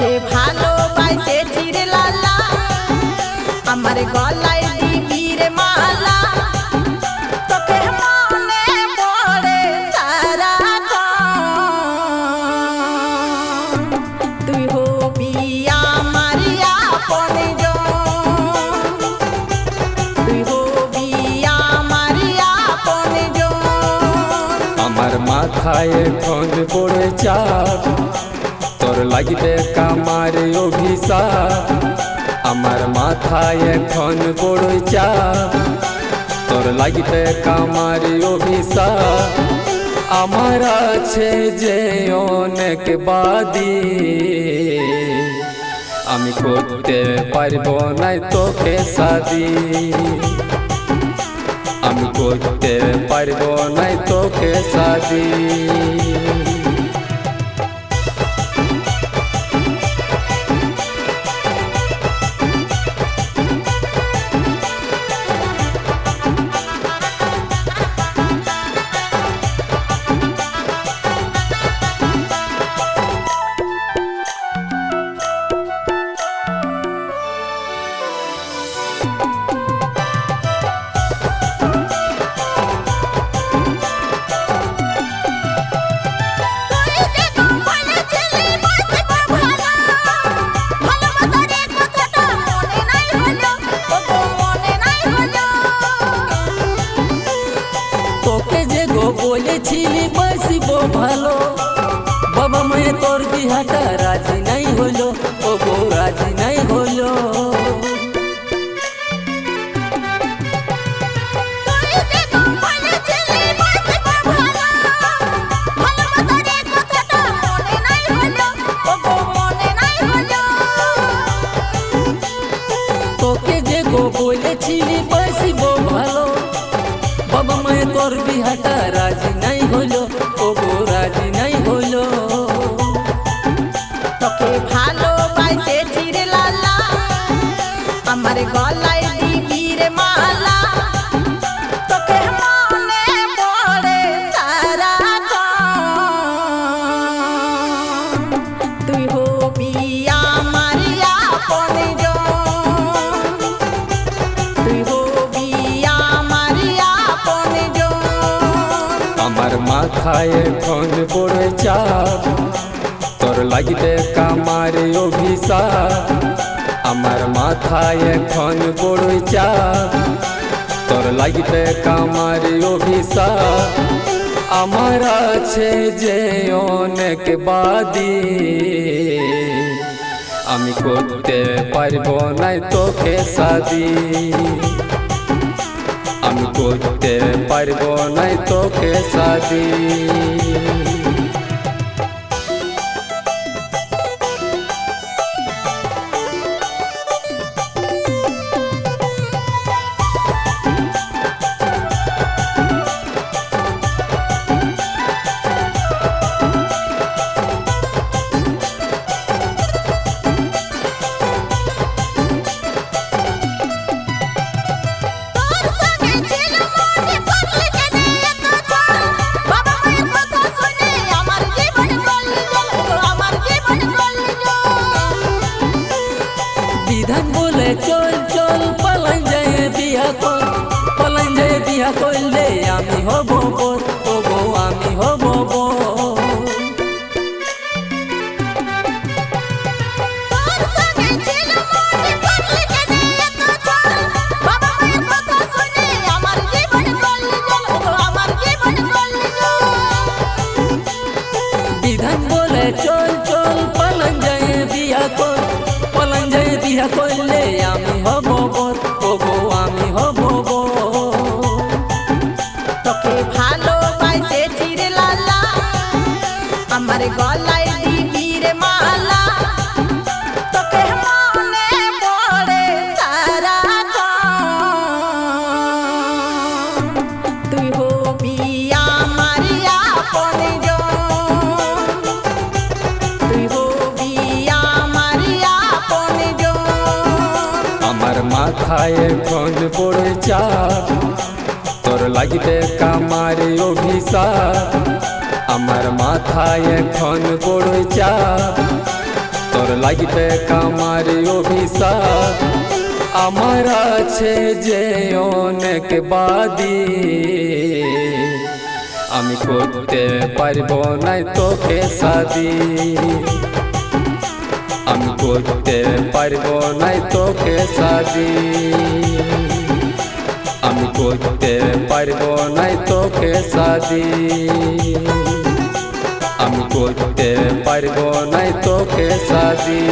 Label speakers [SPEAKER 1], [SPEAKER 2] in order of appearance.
[SPEAKER 1] তোকে ভালোবাসে চিরে লালা আমার গলায় দিবি রে মালা তোকে মনে পড়ে সারাক্ষণ তুই হবি আমার আপনজন তুই হবি আমার আপনজন
[SPEAKER 2] আমার মাথায় এখন পড়ে চাপ তোর লাগবে কামার অভিশাপ আমার মাথায় এখন পড়ে চাপ তোর লাগবে কামার অভিশাপ আমার আছে যে অনেক বাদী আমি করতে পারবো না তোকে শাদি আমি করতে পারবো না তোকে শাদি
[SPEAKER 3] বলেছিলি বাসিবো ভালো বাবা মায়ে তোর বিহাটা রাজি নাই হলো ও গো রাজি নাই হলো তোকে যে গো বলেছিলি বাসিবো ভালো বাবা মায়ে তোর বিহাটা রাজি নাই হইলো ও গো রাজি নাই হইলো
[SPEAKER 1] তোকে ভালোবাসে চিরে লালা আমার গলায় দিবি রে মালা তোকে মনে পড়ে সারাক্ষণ তুই হবি আমার আপনজন তুই হবি আমার আপনজন
[SPEAKER 2] আমার মাথায় এখন পড়ে চাপ তোর লাগবে কামার অভিশাপ আমার মাথায় এখন পড়ে চাপ তোর লাগবে কামার অভিশাপ আমার আছে যে অনেক বাদী আমি করতে পারবো না তোকে শাদি আমি করতে পারবো না তোকে শাদি
[SPEAKER 3] বিধান বলে চল চল পালাই যায় বিয়া কর পালাই যায় বিয়া করলে আমি হব বর ও গো আমি হব বর বিধান বলে চল চল পালাই যায় বিয়া কর পালাই যায় বিয়া করলে আমি হব বর ও গো আমি হব বর
[SPEAKER 1] তোকে ভালোবাসে চিরে লালা আমার গলায় দিবি রে মালা তোকে মনে পড়ে সারাক্ষণ তুই হবি আমার আপনজন তুই হবি আমার আপনজন
[SPEAKER 2] আমার মাথায় এখন পড়ে চাপ তোর লাগবে কামার অভিশাপ আমার মাথায় এখন পড়ে চাপ তোর লাগবে কামারি অভিশাপ আমার আছে যে অনেক বাদী আমি করতে পারবো না তোকে শাদি আমি করতে পারবো না তোকে শাদি আমি করতে পারবো না তোকে শাদি আমি করতে পারবো না তোকে শাদি।